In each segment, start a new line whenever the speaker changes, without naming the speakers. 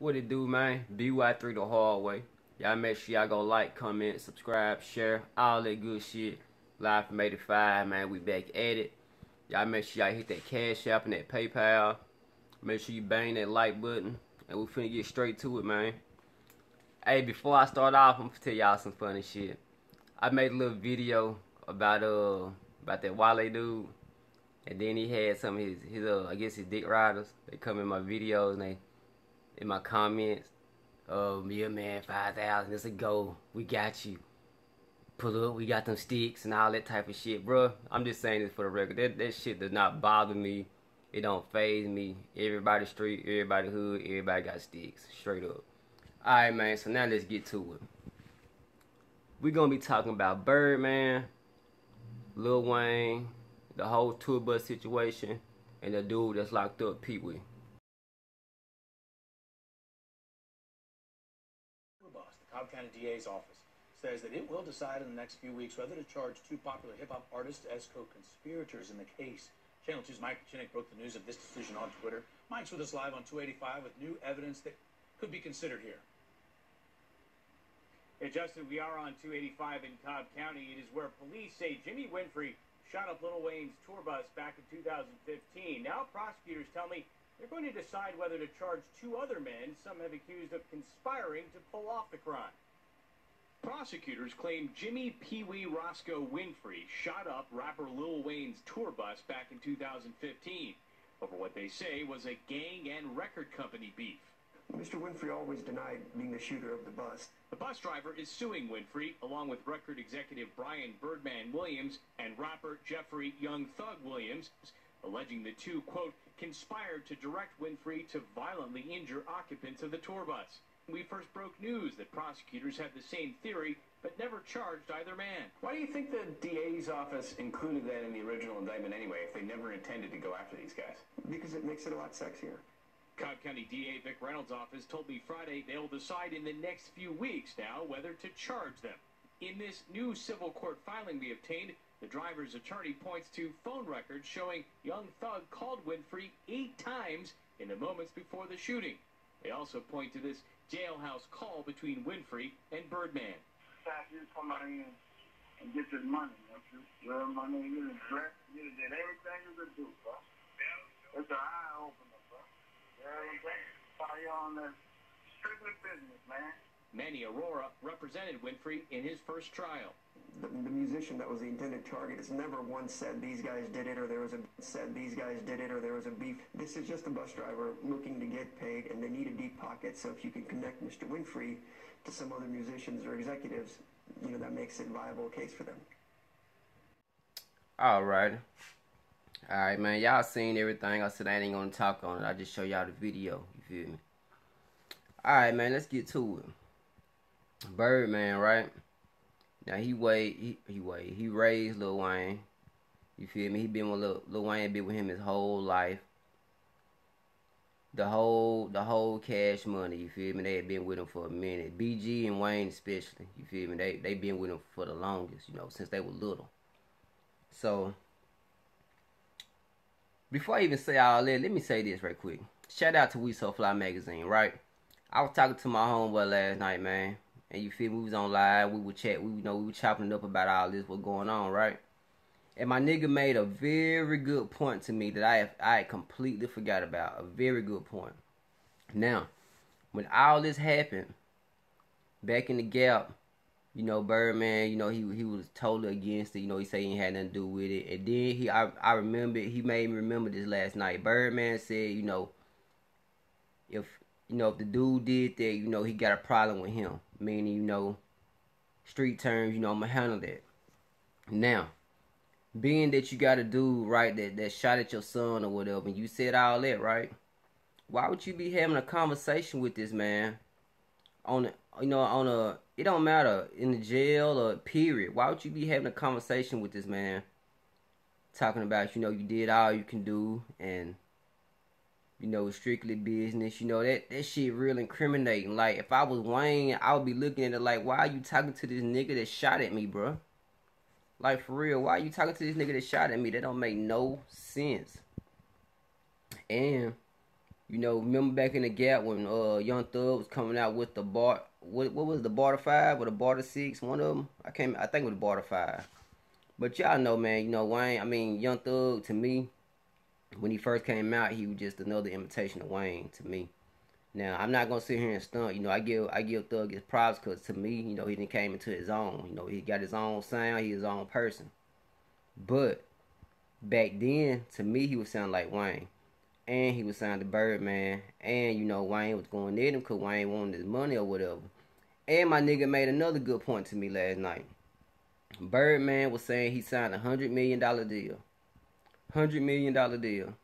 What it do, man? BY3 the hard way. Y'all make sure y'all go like, comment, subscribe, share, all that good shit. Live from 85, man. We back at it. Y'all make sure y'all hit that Cash App and that PayPal. Make sure you bang that like button. And we finna get straight to it, man. Hey, before I start off, I'm gonna tell y'all some funny shit. I made a little video about that Wale dude. And then he had some of his I guess his dick riders. They come in my videos and they in my comments. Yeah, man, 5,000, it's a go. We got you. Pull up, we got them sticks and all that type of shit, bruh. I'm just saying this for the record. That shit does not bother me. It don't faze me. Everybody street, everybody hood, everybody got sticks. Straight up. Alright, man, so now let's get to it. We're gonna be talking about Birdman, Lil Wayne, the whole tour bus situation, and the dude that's locked up, Pee Wee.
The Cobb County DA's office says that it will decide in the next few weeks whether to charge two popular hip-hop artists as co-conspirators in the case. Channel 2's Mike Chinnick broke the news of this decision on Twitter. Mike's with us live on 285 with new evidence that could be considered here.
Hey, Justin, we are on 285 in Cobb County. It is where police say Jimmy Winfrey shot up Lil Wayne's tour bus back in 2015. Now prosecutors tell me they're going to decide whether to charge two other men some have accused of conspiring to pull off the crime. Prosecutors claim Jimmy Pee Wee Roscoe Winfrey shot up rapper Lil Wayne's tour bus back in 2015 over what they say was a gang and record company beef.
Mr. Winfrey always denied being the shooter of the bus.
The bus driver is suing Winfrey, along with record executive Brian Birdman Williams and rapper Jeffrey Young Thug Williams, alleging the two, quote, conspired to direct Winfrey to violently injure occupants of the tour bus. We first broke news that prosecutors had the same theory, but never charged either man.
Why do you think the DA's office included that in the original indictment anyway, if they never intended to go after these guys?
Because it makes it a lot sexier.
Cobb County DA Vic Reynolds' office told me Friday they'll decide in the next few weeks now whether to charge them. In this new civil court filing we obtained, the driver's attorney points to phone records showing Young Thug called Winfrey 8 times in the moments before the shooting. They also point to this jailhouse call between Winfrey and Birdman.
You come out here and get your money, don't you? Real money, you done dressed, you done did everything you could do, bro. It's an eye-opener, bro. You know what I'm saying? You're on that strictly business, man.
Manny Aurora represented Winfrey in his first trial.
The musician that was the intended target has never once said these guys did it or there was a beef. This is just a bus driver looking to get paid, and they need a deep pocket. So if you can connect Mr. Winfrey to some other musicians or executives, you know, that makes it a viable case for them.
Alright, man, y'all seen everything. I said I ain't gonna talk on it. I just show y'all the video. You feel me? Alright, man, let's get to it. Birdman, right? Now he raised Lil Wayne. You feel me? He been with Lil Wayne, been with him his whole life. The whole Cash Money, you feel me? They had been with him for a minute. BG and Wayne especially, you feel me? They been with him for the longest, you know, since they were little. So before I even say all that, let me say this right quick. Shout out to We So Fly magazine, right? I was talking to my homeboy last night, man. And you feel me? We was on live. We would chat. We were chopping it up about all this, what's going on, right? And my nigga made a very good point to me that I completely forgot about. A very good point. Now, when all this happened, back in the Gap, you know, Birdman, you know, he was totally against it. You know, he said he ain't had nothing to do with it. And then I remember, he made me remember this last night. Birdman said, you know, if the dude did that, you know, he got a problem with him. Meaning, you know, street terms, you know, I'm going to handle that. Now, being that you got a dude, right, that shot at your son or whatever, and you said all that, right? Why would you be having a conversation with this man it don't matter, in the jail or period. Why would you be having a conversation with this man talking about, you know, you did all you can do and, you know, strictly business, you know, that shit real incriminating. Like, if I was Wayne, I would be looking at it like, why are you talking to this nigga that shot at me, bro? Like, for real, why are you talking to this nigga that shot at me? That don't make no sense. And You know, remember back in the Gap when Young Thug was coming out with the bar, what was the Barter 5 or the Barter 6? One of them, I think it was the Barter 5. But y'all know, man, you know, Wayne, I mean, Young Thug, to me, when he first came out, he was just another imitation of Wayne to me. Now, I'm not gonna sit here and stunt. You know, I give Thug his props because to me, you know, he didn't came into his own. You know, he got his own sound. He his own person. But back then, to me, he was sounding like Wayne, and he was sounding Birdman, and you know, Wayne was going at him because Wayne wanted his money or whatever. And my nigga made another good point to me last night. Birdman was saying he signed $100 million deal. $100 million deal.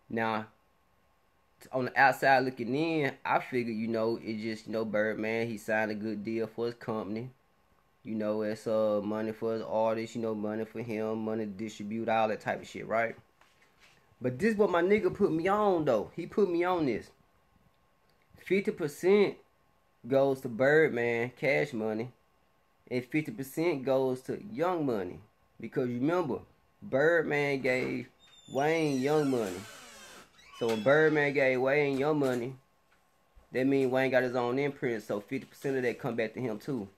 Now, on the outside looking in, I figured, you know, it just, you know, Birdman, he signed a good deal for his company. You know, it's money for his artists, you know, money for him, money to distribute, all that type of shit, right? But this is what my nigga put me on, though. He put me on this. 50% goes to Birdman, cash money, and 50% goes to Young Money. Because remember, Birdman gave Wayne Young Money. So when Birdman gave Wayne Young Money, that means Wayne got his own imprint, so 50% of that come back to him too.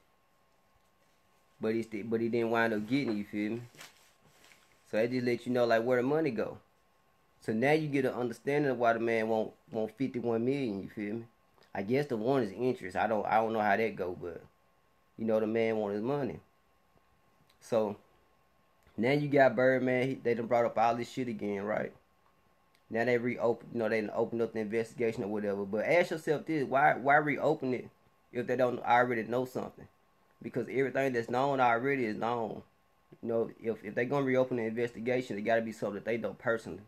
But he didn't wind up getting it, you feel me? So that just let you know like where the money go. So now you get an understanding of why the man want 51 million, you feel me? I guess the one is interest. I don't know how that go, but you know the man want his money. So now you got Birdman, they done brought up all this shit again, right? Now they reopen, you know, they done opened up the investigation or whatever. But ask yourself this, why reopen it if they don't already know something? Because everything that's known already is known. You know, if they're going to reopen the investigation, it got to be something that they know personally.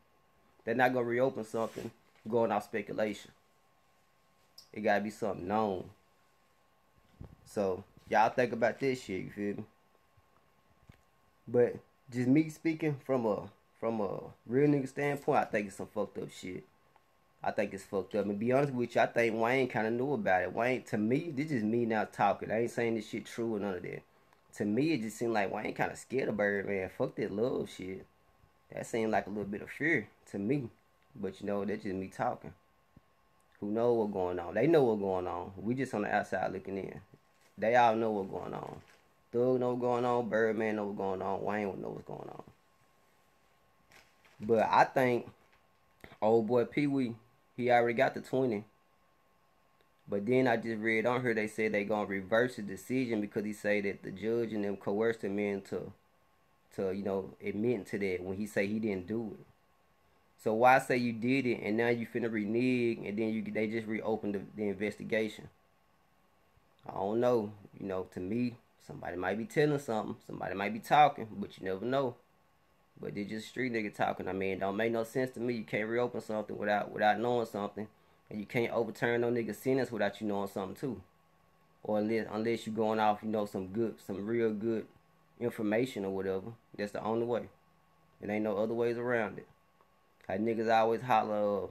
They're not going to reopen something going off speculation. It got to be something known. So, y'all think about this shit, you feel me? But, just me speaking from a real nigga standpoint, I think it's some fucked up shit. I think it's fucked up. And to be honest with you, I think Wayne kind of knew about it. Wayne, to me, this is me now talking. I ain't saying this shit true or none of that. To me, it just seemed like Wayne kind of scared of Birdman. Fuck that love shit. That seemed like a little bit of fear to me. But you know, that's just me talking. Who know what's going on? They know what's going on. We just on the outside looking in. They all know what's going on. Thug know what's going on. Birdman know what's going on. Wayne would know what's going on. But I think old boy Pee Wee, he already got the 20. But then I just read on here, they said they gonna reverse the decision because he say that the judge and them coerced him into you know, admitting to that when he say he didn't do it. So why say you did it and now you finna renege and then they just reopened the investigation? I don't know. You know, to me, somebody might be telling something. Somebody might be talking, but you never know. But they're just street nigga talking. I mean, it don't make no sense to me. You can't reopen something without knowing something. And you can't overturn no nigga sentence without you knowing something too. Or unless you going off, you know, some real good information or whatever. That's the only way. There ain't no other ways around it. Like niggas always holler,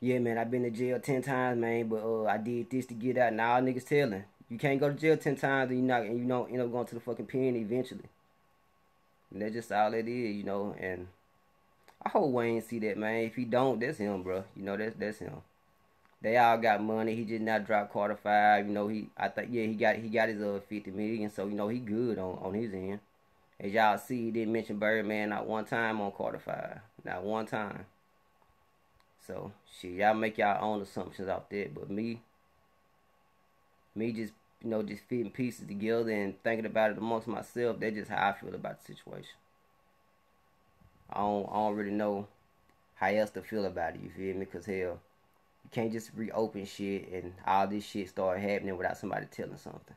yeah man, I been to jail 10 times, man, but I did this to get out. Now all niggas telling. You can't go to jail 10 times and you don't end up going to the fucking pen eventually. And that's just all it is, you know, and I hope Wayne see that, man. If he don't, that's him, bro. You know, that's him. They all got money. He just not dropped Carter 5. You know, he got his 50 million, so you know he good on his end. As y'all see, he didn't mention Birdman not one time on Carter 5. Not one time. So shit, y'all make y'all own assumptions out there. But me just, you know, just fitting pieces together and thinking about it amongst myself, that's just how I feel about the situation. I don't really know how else to feel about it, you feel me? Because hell, you can't just reopen shit and all this shit start happening without somebody telling something.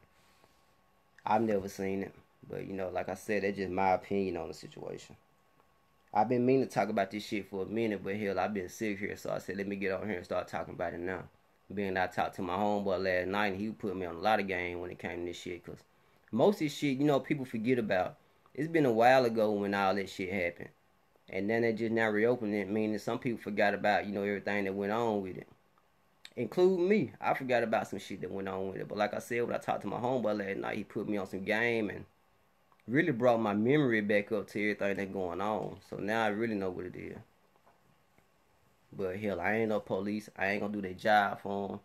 I've never seen it. But, you know, like I said, that's just my opinion on the situation. I've been meaning to talk about this shit for a minute, but hell, I've been sick here, so I said, let me get on here and start talking about it now. Being I talked to my homeboy last night, and he put me on a lot of game when it came to this shit, because most of this shit, you know, people forget about. It's been a while ago when all that shit happened. And then they just now reopened it, meaning some people forgot about, you know, everything that went on with it. Including me. I forgot about some shit that went on with it. But like I said, when I talked to my homeboy last night, he put me on some game and really brought my memory back up to everything that's going on. So now I really know what it is. But hell, I ain't no police. I ain't gonna do their job for them.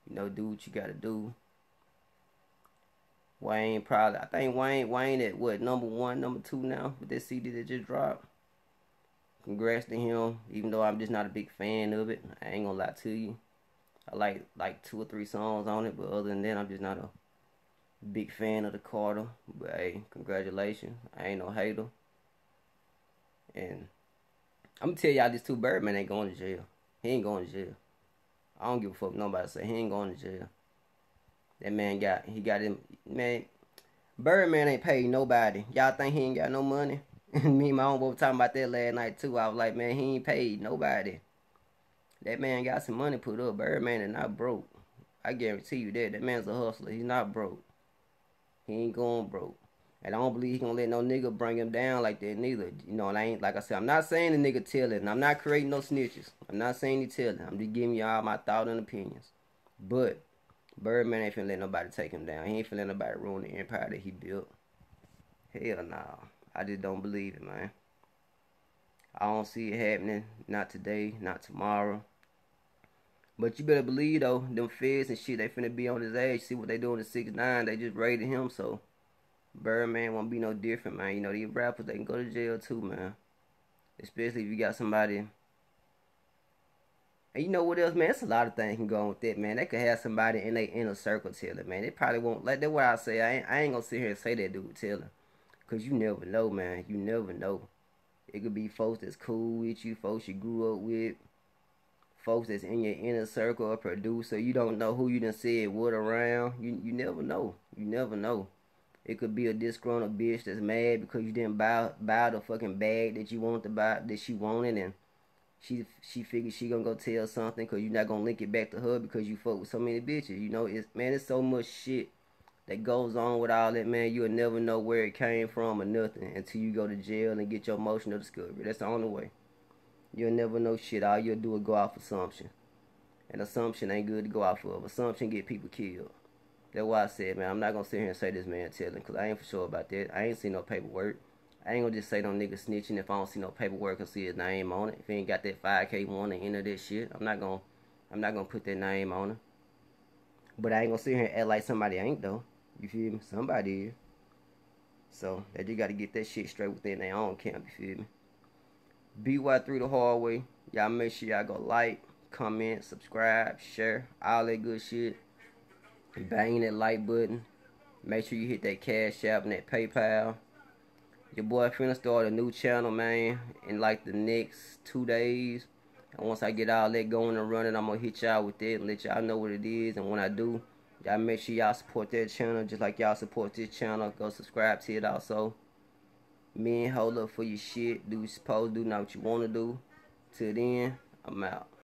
You know, do what you gotta do. Wayne probably, I think Wayne at what, number 1, number 2 now with that CD that just dropped. Congrats to him, even though I'm just not a big fan of it. I ain't gonna lie to you. I like 2 or 3 songs on it, but other than that, I'm just not a big fan of the Carter. But hey, congratulations. I ain't no hater. And I'm gonna tell y'all this too, Birdman ain't going to jail. He ain't going to jail. I don't give a fuck what nobody say. He ain't going to jail. That man got him, man. Birdman ain't paid nobody. Y'all think he ain't got no money? Me and my homeboy were talking about that last night too. I was like, man, he ain't paid nobody. That man got some money put up. Birdman is not broke. I guarantee you that. That man's a hustler. He's not broke. He ain't going broke. And I don't believe he gonna let no nigga bring him down like that neither. You know, and I ain't, like I said, I'm not saying the nigga telling. I'm not creating no snitches. I'm not saying he telling. I'm just giving y'all my thoughts and opinions. But Birdman ain't finna let nobody take him down. He ain't finna let nobody ruin the empire that he built. Hell no. I just don't believe it, man. I don't see it happening. Not today, not tomorrow. But you better believe, though, them feds and shit, they finna be on his ass. See what they doing to 6ix9ine. They just raided him, so Birdman won't be no different, man. You know, these rappers, they can go to jail too, man. Especially if you got somebody. And you know what else, man? It's a lot of things can go on with that, man. They could have somebody in their inner circle telling, man. They probably won't. Like, that's what I say. I ain't gonna sit here and say that dude telling. Because you never know, man. You never know. It could be folks that's cool with you, folks you grew up with, folks that's in your inner circle, a producer. You don't know who you done said what around. You never know. You never know. It could be a disgruntled bitch that's mad because you didn't buy the fucking bag that you wanted to buy, that she wanted, and she figured she gonna go tell something because you're not gonna link it back to her because you fuck with so many bitches. You know, it's so much shit that goes on with all that, man. You'll never know where it came from or nothing until you go to jail and get your emotional discovery. That's the only way. You'll never know shit. All you'll do is go off assumption. And assumption ain't good to go off of. Assumption get people killed. That's why I said, man, I'm not gonna sit here and say this man telling, because I ain't for sure about that. I ain't seen no paperwork. I ain't gonna just say no nigga snitching if I don't see no paperwork and see his name on it. If he ain't got that 5K one and enter that shit, I'm not gonna put that name on it. But I ain't gonna sit here and act like somebody ain't though. You feel me? Somebody is. So they just gotta get that shit straight within their own camp, you feel me? BY3 the hard way. Y'all make sure y'all go like, comment, subscribe, share, all that good shit. Bang that like button. Make sure you hit that Cashapp and that PayPal. Your boy finna start a new channel, man, in like the next 2 days. And once I get all that going and running, I'm gonna hit y'all with it and let y'all know what it is. And when I do, y'all make sure y'all support that channel just like y'all support this channel. Go subscribe to it also. Men, hold up for your shit. Do what you supposed to do, not what you want to do. Till then, I'm out.